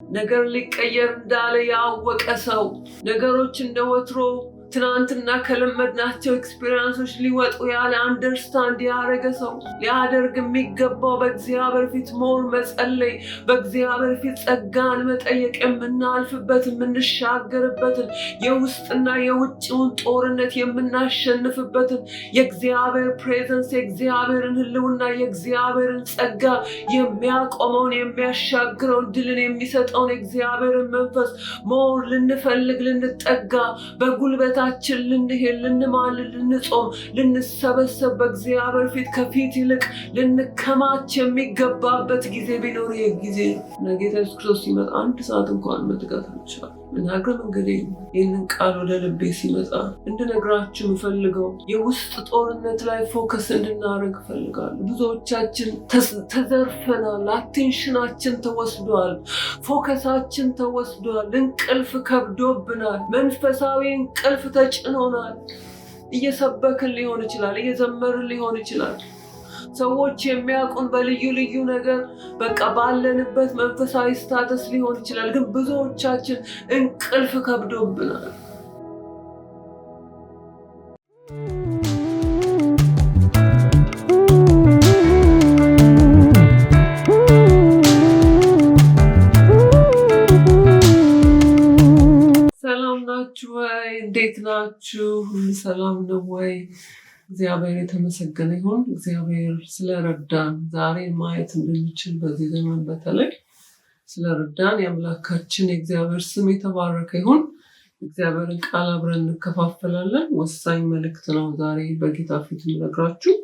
ነገር ሊቀየር እንዳለ ያወቀ ሰው ነገሮች እንደወትሮ ትናንትና ከለመድናቸው ኤክስፒሪየንሶች ሊወጡ ያለ አንደርስታንድ ያደረገ ሰው ሊያደርግ የሚገባው በእግዚአብሔር ፊት ሞር መጸለይ፣ በእግዚአብሔር ፊት ጸጋን መጠየቅ፣ የምናልፍበትን የምንሻገርበትን የውስጥና የውጭውን ጦርነት የምናሸንፍበትን የእግዚአብሔር ፕሬዘንስ የእግዚአብሔርን ሕልውና የእግዚአብሔርን ጸጋ የሚያቆመውን የሚያሻግረውን ድልን የሚሰጠውን የእግዚአብሔርን መንፈስ ሞር ልንፈልግ ልንጠጋ በጉልበት ታችን ልንሄድ ልንማልድ ልንጾም ልንሰበሰብ በእግዚአብሔር ፊት ከፊት ይልቅ ልንከማች የሚገባበት ጊዜ ቢኖር ይህ ጊዜ ነው። ጌታ ኢየሱስ ክርስቶስ ሲመጣ 1 ሰዓት እንኳን መትጋት አልቻለም። ምናገር መንገዴ ይህንን ቃል ወደ ልቤ ሲመጣ እንድነግራችሁ የምፈልገው የውስጥ ጦርነት ላይ ፎከስ እንድናደርግ እፈልጋለሁ። ብዙዎቻችን ተዘርፈናል። አቴንሽናችን ተወስዷል። ፎከሳችን ተወስዷል። እንቅልፍ ከብዶብናል። መንፈሳዊ እንቅልፍ ተጭኖናል። እየሰበክን ሊሆን ይችላል፣ እየዘመርን ሊሆን ይችላል። ሰዎች የሚያውቁን በልዩ ልዩ ነገር በቃ ባለንበት መንፈሳዊ ስታተስ ሊሆን ይችላል። ግን ብዙዎቻችን እንቅልፍ ከብዶብናል። ሰላም ናችሁ ወይ? እንዴት ናችሁ? ሰላም ነው ወይ? እግዚአብሔር የተመሰገነ ይሁን። እግዚአብሔር ስለረዳን ዛሬ ማየት እንድንችል በዚህ ዘመን በተለይ ስለረዳን የአምላካችን የእግዚአብሔር ስም የተባረከ ይሁን። እግዚአብሔርን ቃል አብረን እንከፋፈላለን። ወሳኝ መልእክት ነው ዛሬ በጌታ ፊት የምነግራችሁ።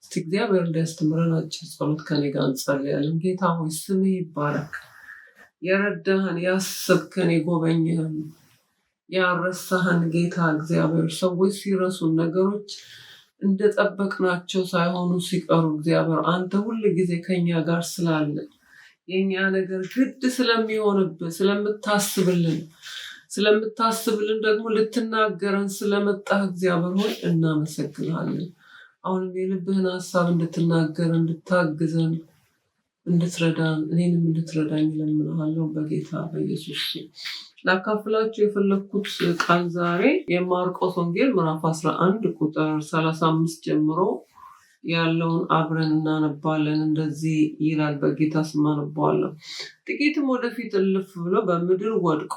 እስቲ እግዚአብሔር እንዲያስተምረን አጭር ጸሎት ከኔ ጋር እንጸልያለን። ጌታ ሆይ ስምህ ይባረክ። የረዳህን ያሰብከን የጎበኘህን ያረሳህን ጌታ እግዚአብሔር ሰዎች ሲረሱን ነገሮች እንደጠበቅናቸው ሳይሆኑ ሲቀሩ እግዚአብሔር አንተ ሁል ጊዜ ከኛ ጋር ስላለ የኛ ነገር ግድ ስለሚሆንብህ ስለምታስብልን ደግሞ ልትናገረን ስለመጣህ እግዚአብሔር ሆይ እናመሰግናለን። አሁንም የልብህን ሀሳብ እንድትናገረን እንድታግዘን እንድትረዳን እኔንም እንድትረዳኝ እለምንሃለሁ በጌታ በኢየሱስ ስም። ላካፍላችሁ የፈለግኩት ቃል ዛሬ የማርቆስ ወንጌል ምዕራፍ 11 ቁጥር 35 ጀምሮ ያለውን አብረን እናነባለን። እንደዚህ ይላል። በጌታ ስም አነባዋለሁ። ጥቂትም ወደፊት እልፍ ብሎ በምድር ወድቆ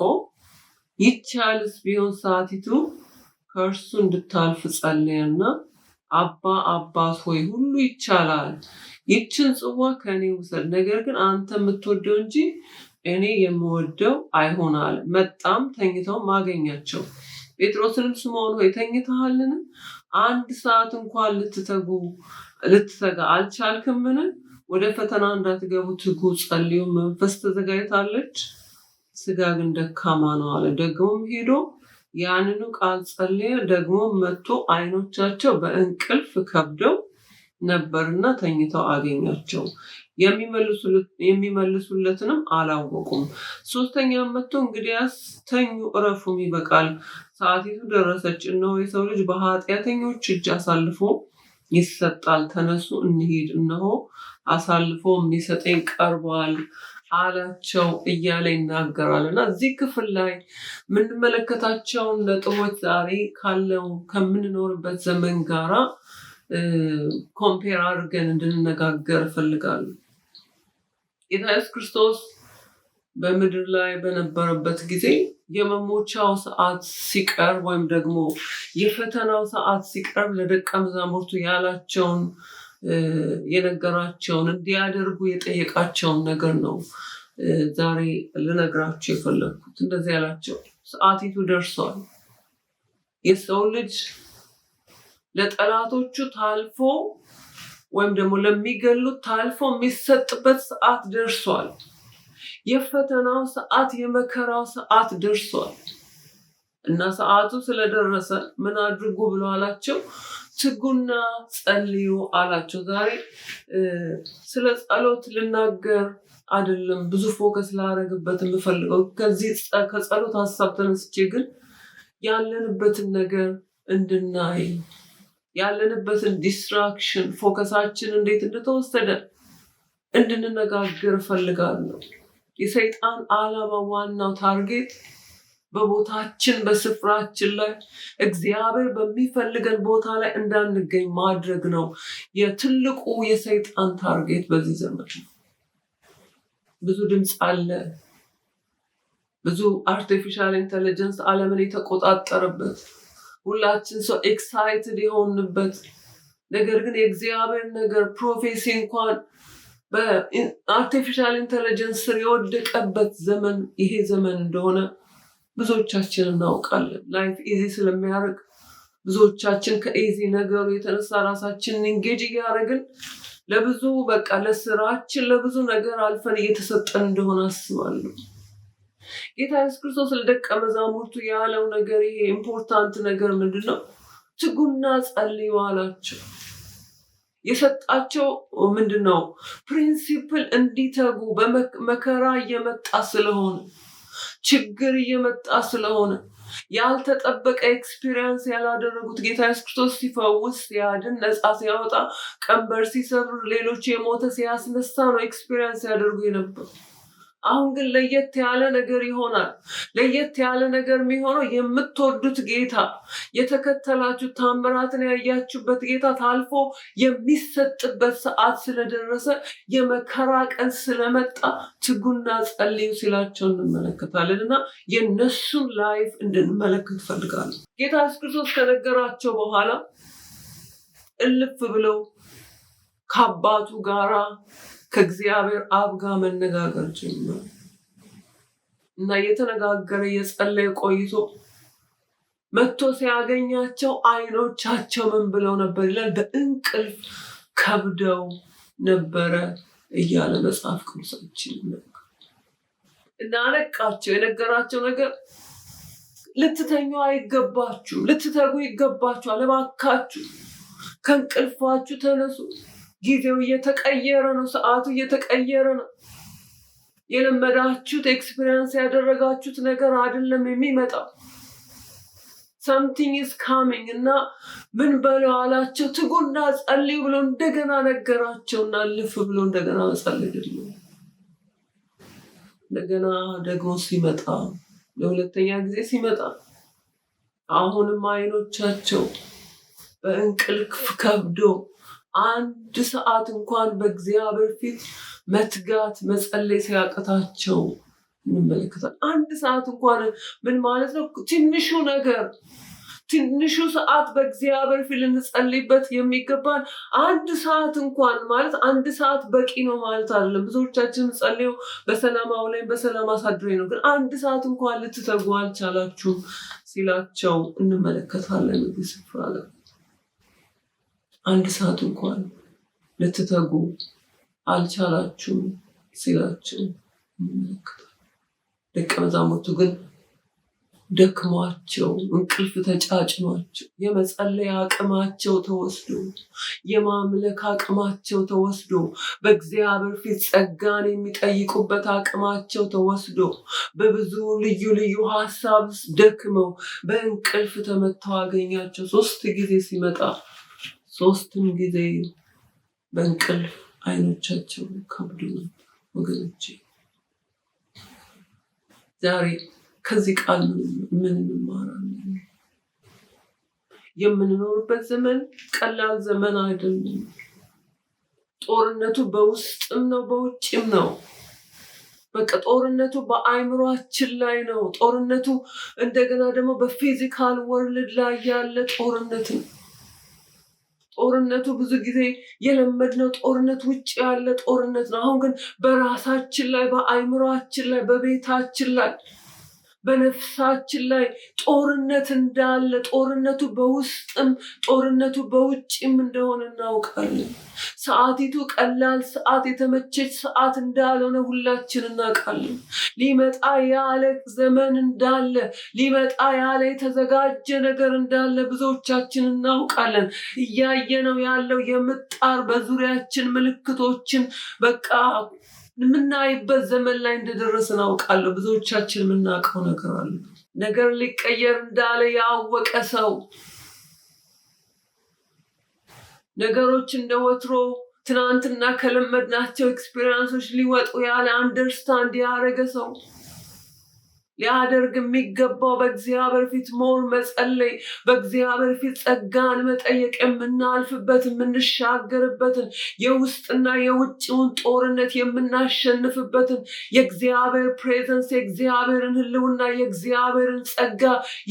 ይቻልስ ቢሆን ሰዓቲቱ ከእርሱ እንድታልፍ ጸለየና አባት ሆይ ሁሉ ይቻላል፣ ይችን ጽዋ ከእኔ ውሰድ፣ ነገር ግን አንተ የምትወደው እንጂ እኔ የምወደው አይሆን አለ። መጣም ተኝተውም አገኛቸው። ጴጥሮስንም ስምዖን ሆይ ተኝተሃልን? 1 ሰዓት እንኳን ልትተጋ አልቻልክምን? ወደ ፈተና እንዳትገቡ ትጉ፣ ጸልዩ። መንፈስ ተዘጋጅታለች፣ ስጋ ግን ደካማ ነው አለ። ደግሞም ሄዶ ያንኑ ቃል ጸለየ። ደግሞ መጥቶ ዓይኖቻቸው በእንቅልፍ ከብደው ነበርና ተኝተው አገኛቸው። የሚመልሱለትንም አላወቁም። 3ኛም መጥቶ እንግዲያስ ተኙ፣ እረፉም፣ ይበቃል፣ ሰዓቲቱ ደረሰች፣ እነሆ የሰው ልጅ በኃጢአተኞች እጅ አሳልፎ ይሰጣል፣ ተነሱ እንሂድ፣ እነሆ አሳልፎ የሚሰጠኝ ቀርቧል አላቸው እያለ ይናገራል። እና እዚህ ክፍል ላይ የምንመለከታቸውን ነጥቦች ዛሬ ካለው ከምንኖርበት ዘመን ጋራ ኮምፔር አድርገን እንድንነጋገር እፈልጋለሁ። ጌታ ኢየሱስ ክርስቶስ በምድር ላይ በነበረበት ጊዜ የመሞቻው ሰዓት ሲቀርብ ወይም ደግሞ የፈተናው ሰዓት ሲቀርብ ለደቀ መዛሙርቱ ያላቸውን የነገራቸውን እንዲያደርጉ የጠየቃቸውን ነገር ነው ዛሬ ልነግራቸው የፈለግኩት። እንደዚህ ያላቸው ሰዓቲቱ ደርሷል፣ የሰው ልጅ ለጠላቶቹ ታልፎ ወይም ደግሞ ለሚገሉት ታልፎ የሚሰጥበት ሰዓት ደርሷል። የፈተናው ሰዓት የመከራው ሰዓት ደርሷል እና ሰዓቱ ስለደረሰ ምን አድርጉ ብሎ አላቸው? ትጉና ጸልዩ አላቸው። ዛሬ ስለ ጸሎት ልናገር አይደለም ብዙ ፎከስ ላደርግበት የምፈልገው። ከጸሎት ሀሳብ ተነስቼ ግን ያለንበትን ነገር እንድናይ ያለንበትን ዲስትራክሽን ፎከሳችን እንዴት እንደተወሰደ እንድንነጋገር እፈልጋለሁ። የሰይጣን ዓላማ ዋናው ታርጌት በቦታችን በስፍራችን ላይ እግዚአብሔር በሚፈልገን ቦታ ላይ እንዳንገኝ ማድረግ ነው። የትልቁ የሰይጣን ታርጌት በዚህ ዘመን ነው። ብዙ ድምፅ አለ። ብዙ አርቲፊሻል ኢንተለጀንስ ዓለምን የተቆጣጠረበት ሁላችን ሰው ኤክሳይትድ የሆንበት ነገር ግን የእግዚአብሔር ነገር ፕሮፌሲ እንኳን በአርቲፊሻል ኢንተለጀንስ ስር የወደቀበት ዘመን ይሄ ዘመን እንደሆነ ብዙዎቻችን እናውቃለን። ላይፍ ኢዚ ስለሚያደርግ ብዙዎቻችን ከኢዚ ነገሩ የተነሳ ራሳችንን ኢንጌጅ እያደረግን ለብዙ ለስራችን ለብዙ ነገር አልፈን እየተሰጠን እንደሆነ አስባለሁ። ጌታ ኢየሱስ ክርስቶስ ለደቀ መዛሙርቱ ያለው ነገር ይሄ ኢምፖርታንት ነገር ምንድነው? ትጉና ጸልዩ አላቸው። የሰጣቸው ምንድነው? ፕሪንሲፕል እንዲተጉ በመከራ እየመጣ ስለሆነ ችግር እየመጣ ስለሆነ ያልተጠበቀ ኤክስፒሪየንስ ያላደረጉት ጌታ ኢየሱስ ክርስቶስ ሲፈውስ ሲያድን ነፃ ሲያወጣ ቀንበር ሲሰብር ሌሎች የሞተ ሲያስነሳ ነው ኤክስፒሪየንስ ያደርጉ የነበሩ። አሁን ግን ለየት ያለ ነገር ይሆናል። ለየት ያለ ነገር የሚሆነው የምትወዱት ጌታ የተከተላችሁ ታምራትን ያያችሁበት ጌታ ታልፎ የሚሰጥበት ሰዓት ስለደረሰ የመከራ ቀን ስለመጣ ትጉና ጸልዩ ሲላቸው እንመለከታለን እና የነሱን ላይፍ እንድንመለከት ፈልጋለሁ። ጌታ ኢየሱስ ክርስቶስ ከነገራቸው በኋላ እልፍ ብለው ከአባቱ ጋራ ከእግዚአብሔር አብ ጋር መነጋገር ጀመረ እና የተነጋገረ የጸለየ ቆይቶ መጥቶ ሲያገኛቸው አይኖቻቸው ምን ብለው ነበር ይላል? በእንቅልፍ ከብደው ነበረ እያለ መጽሐፍ ቅዱሳችን ይናገራል። እና አለቃቸው የነገራቸው ነገር ልትተኙ አይገባችሁ፣ ልትተጉ ይገባችኋል። እባካችሁ ከእንቅልፋችሁ ተነሱ። ጊዜው እየተቀየረ ነው። ሰዓቱ እየተቀየረ ነው። የለመዳችሁት ኤክስፒሪየንስ ያደረጋችሁት ነገር አይደለም የሚመጣው። something is coming እና ምን በለው አላቸው። ትጉና ጸልዩ ብሎ እንደገና ነገራቸውና ልፍ ብሎ እንደገና ጸልዩ። እንደገና ደግሞ ሲመጣ ለሁለተኛ ጊዜ ሲመጣ አሁንም አይኖቻቸው በእንቅልፍ ከብዶ አንድ ሰዓት እንኳን በእግዚአብሔር ፊት መትጋት መጸለይ ሲያቀታቸው እንመለከታለን። አንድ ሰዓት እንኳን ምን ማለት ነው? ትንሹ ሰዓት በእግዚአብሔር ፊት ልንጸልይበት የሚገባን አንድ ሰዓት እንኳን ማለት አንድ ሰዓት በቂ ነው ማለት አይደለም። ብዙዎቻችን ጸልየው በሰላም አውለኝ በሰላም አሳድረኝ ነው። ግን አንድ ሰዓት እንኳን ልትተጉ አልቻላችሁም ሲላቸው እንመለከታለን። እዚህ ስፍራ ላይ አንድ ሰዓት እንኳን ልትተጉ አልቻላችሁም ሲላቸው እንመለከታለን። ደቀ መዛሙርቱ ግን ደክሟቸው እንቅልፍ ተጫጭኗቸው የመጸለይ አቅማቸው ተወስዶ የማምለክ አቅማቸው ተወስዶ በእግዚአብሔር ፊት ጸጋን የሚጠይቁበት አቅማቸው ተወስዶ በብዙ ልዩ ልዩ ሀሳብ ደክመው በእንቅልፍ ተመተው አገኛቸው። 3 ጊዜ ሲመጣ 3ም ጊዜ በእንቅልፍ አይኖቻቸው ከብዱ ነበር። ወገኖቼ ዛሬ ከዚህ ቃል ምን እንማራለን? የምንኖርበት ዘመን ቀላል ዘመን አይደለም። ጦርነቱ በውስጥም ነው በውጭም ነው። ጦርነቱ በአይምሯችን ላይ ነው። ጦርነቱ እንደገና ደግሞ በፊዚካል ወርልድ ላይ ያለ ጦርነት ነው። ጦርነቱ ብዙ ጊዜ የለመድነው ጦርነት ውጭ ያለ ጦርነት ነው። አሁን ግን በራሳችን ላይ በአይምሯችን ላይ በቤታችን ላይ በነፍሳችን ላይ ጦርነት እንዳለ ጦርነቱ በውስጥም ጦርነቱ በውጭም እንደሆነ እናውቃለን። ሰዓቲቱ ቀላል ሰዓት የተመቸች ሰዓት እንዳልሆነ ሁላችን እናውቃለን። ሊመጣ ያለ ዘመን እንዳለ ሊመጣ ያለ የተዘጋጀ ነገር እንዳለ ብዙዎቻችን እናውቃለን። እያየነው ያለው የምጣር በዙሪያችን ምልክቶችን የምናይበት ዘመን ላይ እንደደረስን አውቃለሁ። ብዙዎቻችን የምናውቀው ነገር አለ። ነገር ሊቀየር እንዳለ ያወቀ ሰው ነገሮች እንደወትሮ ትናንትና ከለመድናቸው ኤክስፒሪየንሶች ሊወጡ ያለ አንደርስታንድ ያደረገ ሰው ሊያደርግ የሚገባው በእግዚአብሔር ፊት ሞር መጸለይ፣ በእግዚአብሔር ፊት ጸጋን መጠየቅ፣ የምናልፍበትን የምንሻገርበትን የውስጥና የውጭውን ጦርነት የምናሸንፍበትን የእግዚአብሔር ፕሬዘንስ የእግዚአብሔርን ሕልውና የእግዚአብሔርን ጸጋ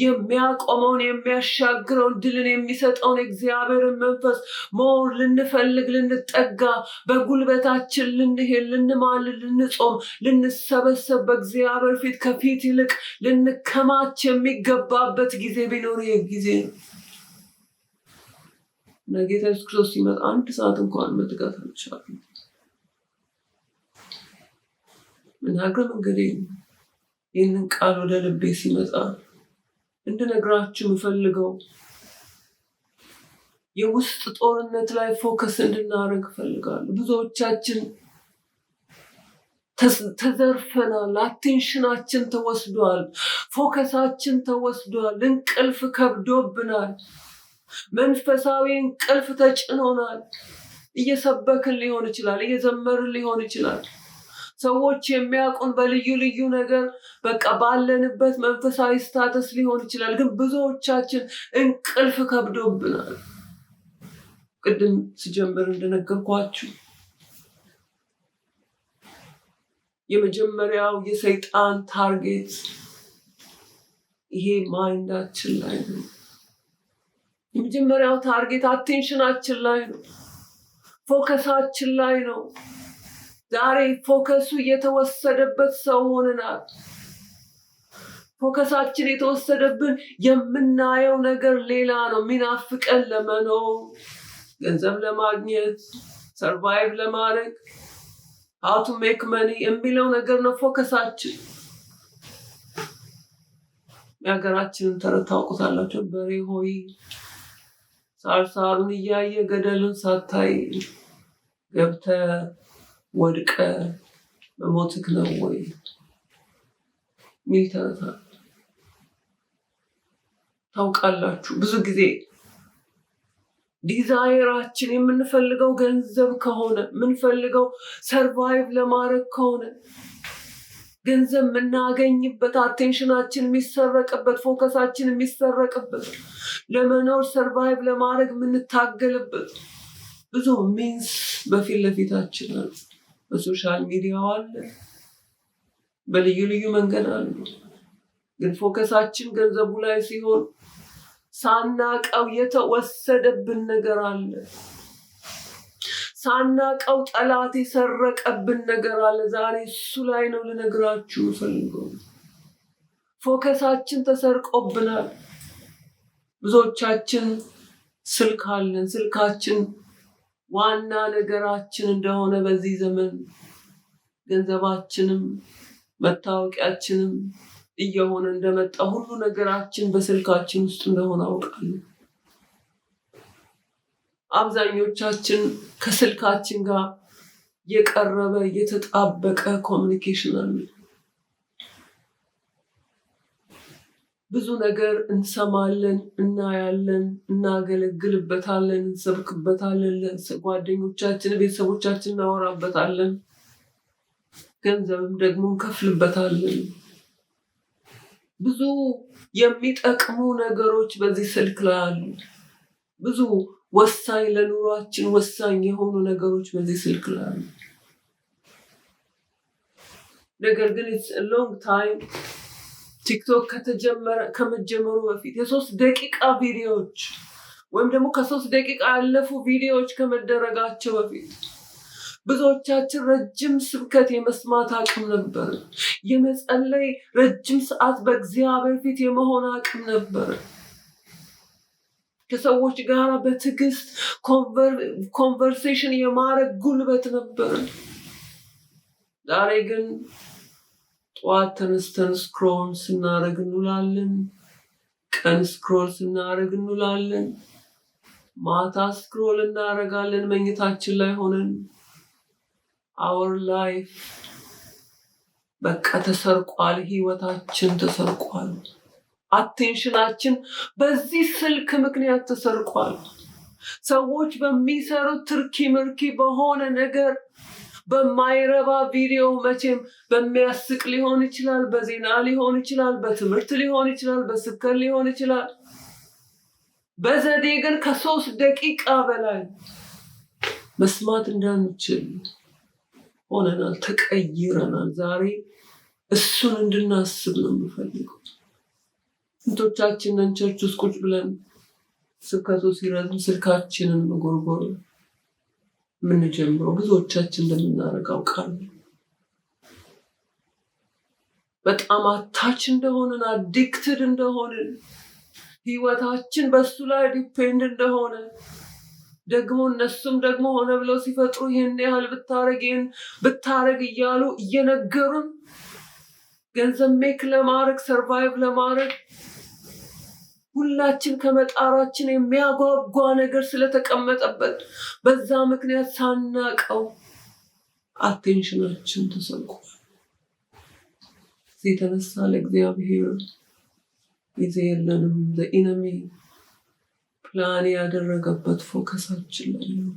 የሚያቆመውን የሚያሻግረውን ድልን የሚሰጠውን የእግዚአብሔርን መንፈስ ሞር ልንፈልግ ልንጠጋ በጉልበታችን ልንሄድ ልንማልድ ልንጾም ልንሰበሰብ በእግዚአብሔር ፊት ከፊት ይልቅ ልንከማች የሚገባበት ጊዜ ቢኖር ጊዜ ነው። ጌታ ኢየሱስ ክርስቶስ ሲመጣ 1 ሰዓት እንኳን መትጋት አልቻለም። ምናገር መንገዴ ይህንን ቃል ወደ ልቤ ሲመጣ እንድነግራችሁ የምፈልገው የውስጥ ጦርነት ላይ ፎከስ እንድናደርግ እፈልጋለሁ። ብዙዎቻችን ተዘርፈናል። አቴንሽናችን ተወስዷል። ፎከሳችን ተወስዷል። እንቅልፍ ከብዶብናል። መንፈሳዊ እንቅልፍ ተጭኖናል። እየሰበክን ሊሆን ይችላል፣ እየዘመርን ሊሆን ይችላል። ሰዎች የሚያውቁን በልዩ ልዩ ነገር በቃ ባለንበት መንፈሳዊ ስታተስ ሊሆን ይችላል። ግን ብዙዎቻችን እንቅልፍ ከብዶብናል። ቅድም ሲጀምር እንደነገርኳችሁ የመጀመሪያው የሰይጣን ታርጌት ይሄ ማይንዳችን ላይ ነው። የመጀመሪያው ታርጌት አቴንሽናችን ላይ ነው፣ ፎከሳችን ላይ ነው። ዛሬ ፎከሱ የተወሰደበት ሰው ሆነናል። ፎከሳችን የተወሰደብን የምናየው ነገር ሌላ ነው። ሚናፍቀን ለመኖር፣ ገንዘብ ለማግኘት፣ ሰርቫይቭ ለማድረግ how to make money የሚለው ነገር ነው ፎከሳችን። የሀገራችንን ተረት ታውቁታላችሁ። በሬ ሆይ ሳርሳሩን እያየ ገደሉን ሳታይ ገብተህ ወድቀህ መሞትክ ነው ወይ ሚል ተረት ታውቃላችሁ። ብዙ ጊዜ ዲዛይራችን የምንፈልገው ገንዘብ ከሆነ የምንፈልገው ሰርቫይቭ ለማድረግ ከሆነ ገንዘብ የምናገኝበት አቴንሽናችን የሚሰረቅበት ፎከሳችን የሚሰረቅበት ለመኖር ሰርቫይቭ ለማድረግ የምንታገልበት ብዙ ሚንስ በፊት ለፊታችን አለ። በሶሻል ሚዲያው አለ፣ በልዩ ልዩ መንገድ አለ። ግን ፎከሳችን ገንዘቡ ላይ ሲሆን ሳናቀው የተወሰደብን ነገር አለ። ሳናቀው ጠላት የሰረቀብን ነገር አለ። ዛሬ እሱ ላይ ነው ልነግራችሁ ፈልገው። ፎከሳችን ተሰርቆብናል። ብዙዎቻችን ስልክ አለን። ስልካችን ዋና ነገራችን እንደሆነ በዚህ ዘመን ገንዘባችንም መታወቂያችንም እየሆነ እንደመጣ ሁሉ ነገራችን በስልካችን ውስጥ እንደሆነ አውቃለሁ። አብዛኞቻችን ከስልካችን ጋር የቀረበ የተጣበቀ ኮሚኒኬሽን አለ። ብዙ ነገር እንሰማለን፣ እናያለን፣ እናገለግልበታለን፣ እንሰብክበታለን፣ ጓደኞቻችን ቤተሰቦቻችን እናወራበታለን፣ ገንዘብም ደግሞ እንከፍልበታለን። ብዙ የሚጠቅሙ ነገሮች በዚህ ስልክ ላይ አሉ። ብዙ ወሳኝ ለኑሯችን ወሳኝ የሆኑ ነገሮች በዚህ ስልክ ላይ አሉ። ነገር ግን it's a long time ቲክቶክ ከመጀመሩ በፊት የ3 ደቂቃ ቪዲዮዎች ወይም ደግሞ ከ3 ደቂቃ ያለፉ ቪዲዮዎች ከመደረጋቸው በፊት ብዙዎቻችን ረጅም ስብከት የመስማት አቅም ነበር። የመጸለይ ረጅም ሰዓት በእግዚአብሔር ፊት የመሆን አቅም ነበር። ከሰዎች ጋር በትዕግስት ኮንቨርሴሽን የማድረግ ጉልበት ነበር። ዛሬ ግን ጠዋት ተነስተን ስክሮል ስናደርግ እንውላለን። ቀን ስክሮል ስናደርግ እንውላለን። ማታ ስክሮል እናደርጋለን መኝታችን ላይ ሆነን። our life በቃ ተሰርቋል። ህይወታችን ተሰርቋል። አቴንሽናችን በዚህ ስልክ ምክንያት ተሰርቋል። ሰዎች በሚሰሩት ትርኪ ምርኪ በሆነ ነገር በማይረባ ቪዲዮ መቼም በሚያስቅ ሊሆን ይችላል፣ በዜና ሊሆን ይችላል፣ በትምህርት ሊሆን ይችላል፣ በስብከት ሊሆን ይችላል። በዘዴ ግን ከ3 ደቂቃ በላይ መስማት እንዳንችል ሆነናል፣ ተቀይረናል። ዛሬ እሱን እንድናስብ ነው የምፈልገው። ስንቶቻችንን ቸርች ውስጥ ቁጭ ብለን ስብከቱ ሲረዝም ስልካችንን መጎርጎር የምንጀምረው ብዙዎቻችን እንደምናደርግ አውቃለሁ። በጣም አታች እንደሆንን፣ አዲክትድ እንደሆንን፣ ህይወታችን በሱ ላይ ዲፔንድ እንደሆነ ደግሞ እነሱም ደግሞ ሆነ ብለው ሲፈጥሩ ይህን ያህል ብታረግ ይህን ብታረግ እያሉ እየነገሩን ገንዘብ ሜክ ለማድረግ ሰርቫይቭ ለማድረግ ሁላችን ከመጣራችን የሚያጓጓ ነገር ስለተቀመጠበት በዛ ምክንያት ሳናቀው አቴንሽናችን ተሰልቋል። የተነሳ ለእግዚአብሔር ጊዜ የለንም። ዘኢነሚ ፕላን ያደረገበት ፎከሳችን ላይ ነው።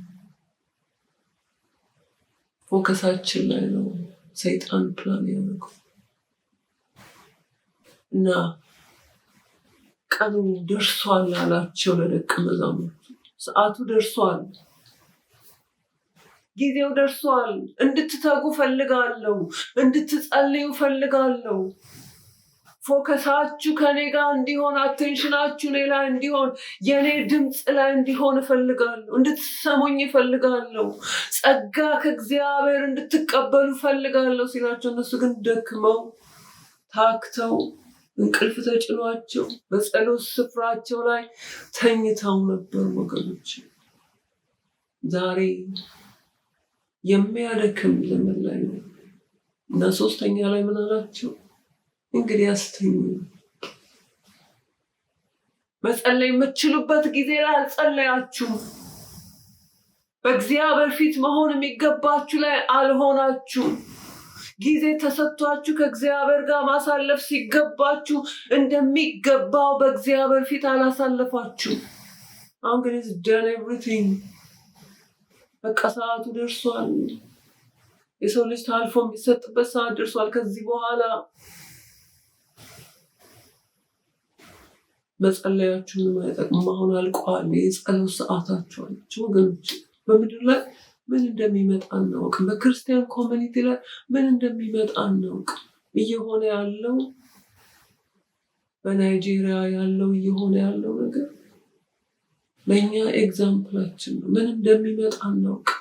ፎከሳችን ላይ ነው ሰይጣን ፕላን ያደረገው እና ቀኑ ደርሷል አላቸው ለደቀ መዛሙርቱ። ሰዓቱ ደርሷል፣ ጊዜው ደርሷል። እንድትተጉ ፈልጋለሁ፣ እንድትጸልዩ ፈልጋለሁ። ፎከሳችሁ ከኔ ጋር እንዲሆን፣ አቴንሽናችሁ እኔ ላይ እንዲሆን፣ የኔ ድምፅ ላይ እንዲሆን እፈልጋለሁ። እንድትሰሙኝ እፈልጋለሁ። ጸጋ ከእግዚአብሔር እንድትቀበሉ እፈልጋለሁ ሲላቸው እነሱ ግን ደክመው ታክተው እንቅልፍ ተጭኗቸው በጸሎት ስፍራቸው ላይ ተኝተው ነበር። ወገኖች ዛሬ የሚያደክም ዘመን ላይ ነው እና 3ኛ ላይ ምን አላቸው? እንግዲህ አስተኙ። መጸለይ የምትችሉበት ጊዜ ላይ አልጸለያችሁም። በእግዚአብሔር ፊት መሆን የሚገባችሁ ላይ አልሆናችሁም። ጊዜ ተሰጥቷችሁ ከእግዚአብሔር ጋር ማሳለፍ ሲገባችሁ እንደሚገባው በእግዚአብሔር ፊት አላሳለፋችሁ። አሁን ግን it's done everything። በቃ ሰዓቱ ደርሷል። የሰው ልጅ ታልፎ የሚሰጥበት ሰዓት ደርሷል። ከዚህ በኋላ መጸለያችሁን አይጠቅምም። አሁን አልቋል። የጸሎት ሰዓታችሁ አለች። ወገኖች በምድር ላይ ምን እንደሚመጣ እናውቅም። በክርስቲያን ኮሚኒቲ ላይ ምን እንደሚመጣ እናውቅም። እየሆነ ያለው በናይጄሪያ ያለው እየሆነ ያለው ነገር ለእኛ ኤግዛምፕላችን ነው። ምን እንደሚመጣ እናውቅም።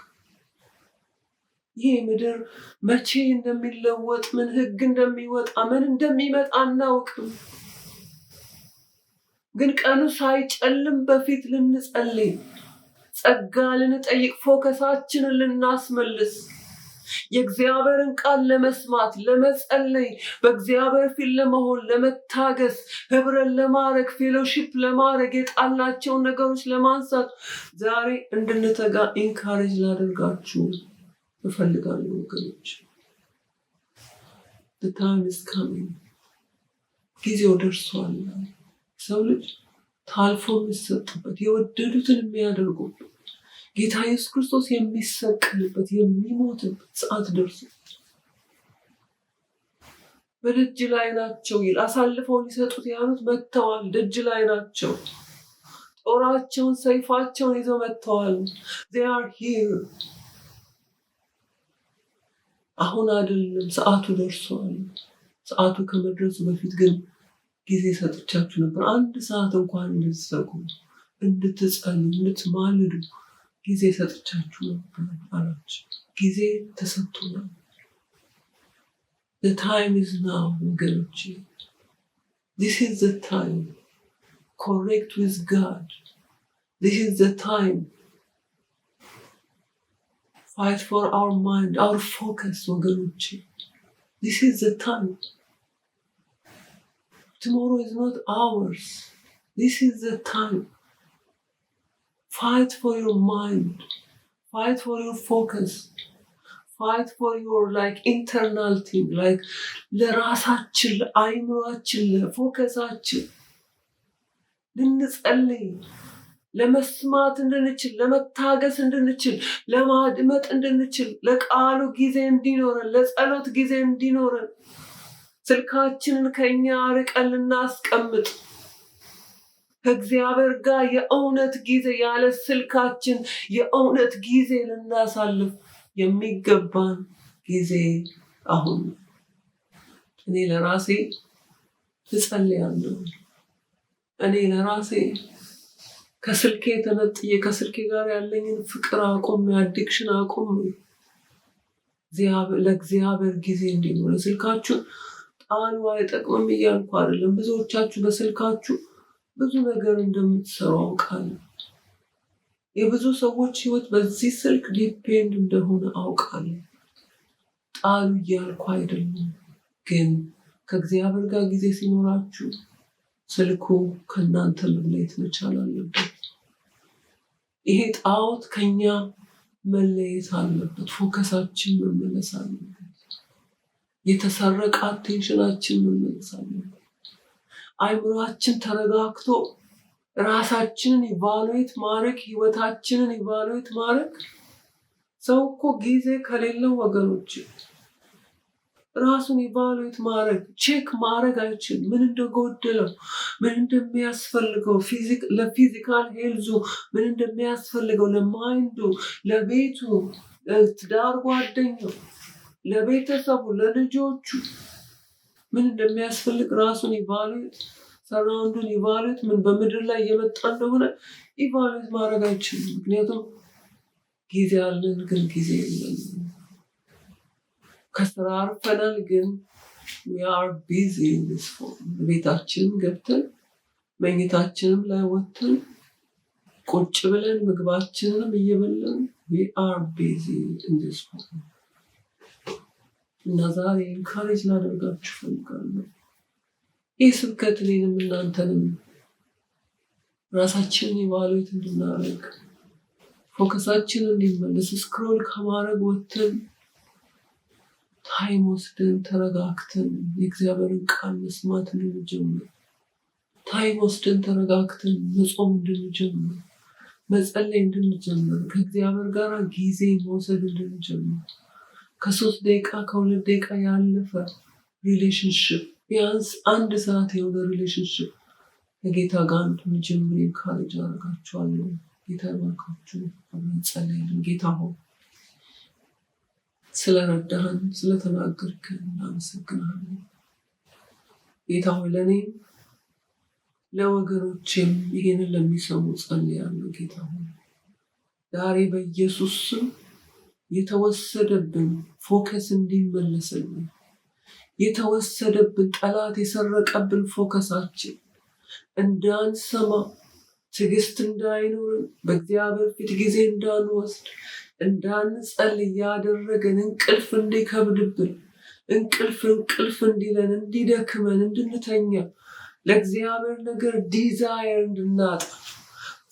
ይህ ምድር መቼ እንደሚለወጥ፣ ምን ህግ እንደሚወጣ፣ ምን እንደሚመጣ እናውቅም። ግን ቀኑ ሳይጨልም በፊት ልንጸልይ፣ ጸጋ ልንጠይቅ፣ ፎከሳችንን ልናስመልስ፣ የእግዚአብሔርን ቃል ለመስማት፣ ለመጸለይ፣ በእግዚአብሔር ፊት ለመሆን፣ ለመታገስ፣ ህብረን ለማድረግ፣ ፌሎሺፕ ለማድረግ፣ የጣልናቸውን ነገሮች ለማንሳት ዛሬ እንድንተጋ ኢንካሬጅ ላደርጋችሁ እፈልጋለሁ ወገኖች። the time is coming። ጊዜው ደርሷል። ሰው ልጅ ታልፎ የሚሰጥበት፣ የወደዱትን የሚያደርጉበት፣ ጌታ ኢየሱስ ክርስቶስ የሚሰቀልበት፣ የሚሞትበት ሰዓት ደርሷል። በደጅ ላይ ናቸው ይል አሳልፈው ሊሰጡት ያሉት መጥተዋል። ደጅ ላይ ናቸው። ጦራቸውን፣ ሰይፋቸውን ይዘው መጥተዋል። they are here። አሁን አይደለም፣ ሰዓቱ ደርሷል። ሰዓቱ ከመድረሱ በፊት ግን ጊዜ ሰጥቻችሁ ነበር። 1 ሰዓት እንኳን እንድትሰጉ፣ እንድትጸልዩ፣ እንድትማልዱ ጊዜ ሰጥቻችሁ ነበር አላቸው። ጊዜ ተሰጥቶናል። the time is now ወገኖቼ። this is the time። connect with God። this is the time። fight for our mind, our focus ወገኖቼ። this is the time። Tomorrow is not ours. This is the time. Fight for your mind. Fight for your focus. Fight for your internal thing. ለራሳችን፣ ለአይምሯችን፣ ለፎከሳችን ልንጸልይ፣ ለመስማት እንድንችል፣ ለመታገስ እንድንችል፣ ለማድመጥ እንድንችል፣ ለቃሉ ጊዜ እንዲኖረን፣ ለጸሎት ጊዜ እንዲኖረን ስልካችንን ከኛ ርቀን ልናስቀምጥ ከእግዚአብሔር ጋር የእውነት ጊዜ ያለ ስልካችን የእውነት ጊዜ ልናሳልፍ የሚገባን ጊዜ አሁን። እኔ ለራሴ እጸልያለሁ። እኔ ለራሴ ከስልኬ ተነጥዬ ከስልኬ ጋር ያለኝን ፍቅር አቆም፣ አዲክሽን አቆም፣ ለእግዚአብሔር ጊዜ እንዲኖር። ስልካችሁ ጣሉ አይጠቅምም እያልኩ አይደለም። ብዙዎቻችሁ በስልካችሁ ብዙ ነገር እንደምትሰሩ አውቃለሁ። የብዙ ሰዎች ህይወት በዚህ ስልክ ዲፔንድ እንደሆነ አውቃለሁ። ጣሉ እያልኩ አይደለም፣ ግን ከእግዚአብሔር ጋር ጊዜ ሲኖራችሁ ስልኩ ከእናንተ መለየት መቻል አለበት። ይሄ ጣዖት ከኛ መለየት አለበት። ፎከሳችን መመለስ አለበት። የተሰረቀ አቴንሽናችን መመለስ አለበት። አይምሯችን ተረጋግቶ ራሳችንን ኢቫሉዌት ማድረግ፣ ህይወታችንን ኢቫሉዌት ማድረግ። ሰው እኮ ጊዜ ከሌለው ወገኖች ራሱን ኢቫሉዌት ማድረግ ቼክ ማድረግ አይችልም። ምን እንደጎደለው፣ ምን እንደሚያስፈልገው፣ ለፊዚካል ሄልዙ ምን እንደሚያስፈልገው፣ ለማይንዱ፣ ለቤቱ፣ ለትዳር ጓደኛው፣ ለቤተሰቡ፣ ለልጆቹ ምን እንደሚያስፈልግ ራሱን ኢቫሉዌት፣ ሰራውንዱን ኢቫሉዌት፣ ምን በምድር ላይ እየመጣ እንደሆነ ኢቫሉዌት ማድረግ አይችልም። ምክንያቱም ጊዜ አለን፣ ግን ጊዜ የለንም። ከስራ አርፈናል፣ ግን we are busy in this form። ቤታችንም ገብተን መኝታችንም ላይ ወጥተን ቁጭ ብለን ምግባችንንም እየበላን we are busy in this form። እና ዛሬ ኢንካሬጅ ላደርጋችሁ እፈልጋለሁ። ይህ ስብከት እኔንም እናንተንም ራሳችንን ኢቫሉዌት እንድናደርግ፣ ፎከሳችንን እንዲመለስ፣ ስክሮል ከማድረግ ወጥተን ታይም ወስደን ተረጋግተን የእግዚአብሔርን ቃል መስማት እንድንጀምር፣ ታይም ወስደን ተረጋግተን መጾም እንድንጀምር፣ መጸለይ እንድንጀምር፣ ከእግዚአብሔር ጋር ጊዜ መውሰድ እንድንጀምር፣ ከ3 ደቂቃ ከ2 ደቂቃ ያለፈ ሪሌሽንሽፕ፣ ቢያንስ 1 ሰዓት የሆነ ሪሌሽንሽፕ ከጌታ ጋር እንድንጀምር ኢንካሬጅ አደርጋችኋለሁ። ጌታ ይባርካችሁ። እንጸልያለን። ጌታ ሆይ ስለረዳህን፣ ስለተናገርከን እናመሰግናለን። ጌታ ሆይ ለእኔም ለወገኖቼም ይሄንን ለሚሰሙ ጸልያለሁ። ጌታ ሆይ ዛሬ በኢየሱስ ስም የተወሰደብን ፎከስ እንዲመለስልን፣ የተወሰደብን ጠላት የሰረቀብን ፎከሳችን እንዳንሰማ፣ ትዕግስት እንዳይኖርን፣ በእግዚአብሔር ፊት ጊዜ እንዳንወስድ፣ እንዳንጸልይ ያደረገን እንቅልፍ እንዲከብድብን፣ እንቅልፍ እንዲለን፣ እንዲደክመን፣ እንድንተኛ፣ ለእግዚአብሔር ነገር ዲዛየር እንድናጣ፣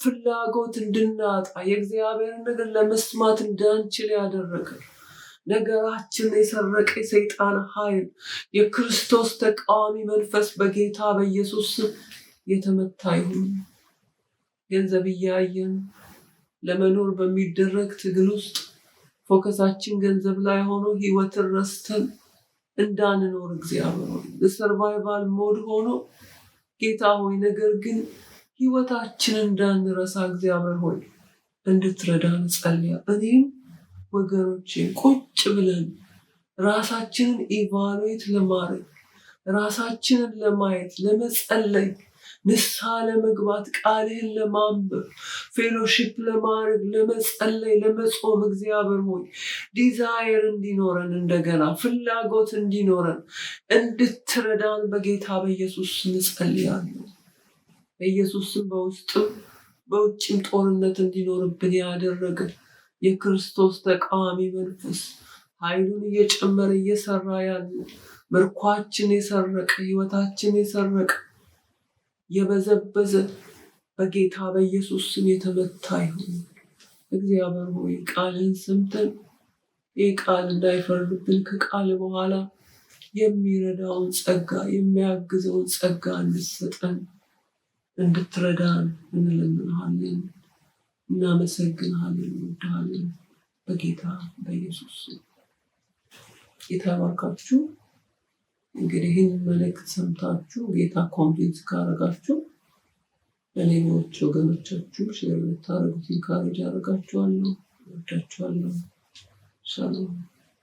ፍላጎት እንድናጣ፣ የእግዚአብሔርን ነገር ለመስማት እንዳንችል ያደረገ ነገራችን የሰረቀ የሰይጣን ኃይል፣ የክርስቶስ ተቃዋሚ መንፈስ በጌታ በኢየሱስ ስም የተመታ ይሁን። ገንዘብ እያየን ለመኖር በሚደረግ ትግል ውስጥ ፎከሳችን ገንዘብ ላይ ሆኖ ህይወትን ረስተን እንዳንኖር እግዚአብሔር ሆይ፣ በሰርቫይቫል ሞድ ሆኖ ጌታ ሆይ ነገር ግን ህይወታችንን እንዳንረሳ እግዚአብሔር ሆይ እንድትረዳን ጸልያለሁ። እኔም ወገኖቼ ቁጭ ብለን ራሳችንን ኢቫሉዌት ለማድረግ፣ ራሳችንን ለማየት፣ ለመጸለይ፣ ንስሐ ለመግባት፣ ቃልህን ለማንበብ፣ ፌሎሺፕ ለማድረግ፣ ለመጸለይ፣ ለመጾም እግዚአብሔር ሆይ ዲዛየር እንዲኖረን፣ እንደገና ፍላጎት እንዲኖረን እንድትረዳን በጌታ በኢየሱስ እንጸልያለን። በኢየሱስም በውስጥም በውጭም ጦርነት እንዲኖርብን ያደረገ የክርስቶስ ተቃዋሚ መንፈስ ኃይሉን እየጨመረ እየሰራ ያለ ምርኳችን የሰረቀ ህይወታችን የሰረቀ የበዘበዘ በጌታ በኢየሱስ ስም የተመታ ይሁን። እግዚአብሔር ሆይ ቃልን ሰምተን ይህ ቃል እንዳይፈርድብን ከቃል በኋላ የሚረዳውን ጸጋ፣ የሚያግዘውን ጸጋ እንድትሰጠን እንድትረዳን እንለምንሃለን። እናመሰግንሃለን፣ እንወድሃለን በጌታ በኢየሱስ ጌታ ባርካችሁ። እንግዲህ ይህን መልእክት ሰምታችሁ ጌታ ኮንቪንስ ካረጋችሁ ለሌሎች ወገኖቻችሁ ሼር ልታደርጉት ኢንካሬጅ አደርጋችኋለሁ። ወዳችኋለሁ። ሰላም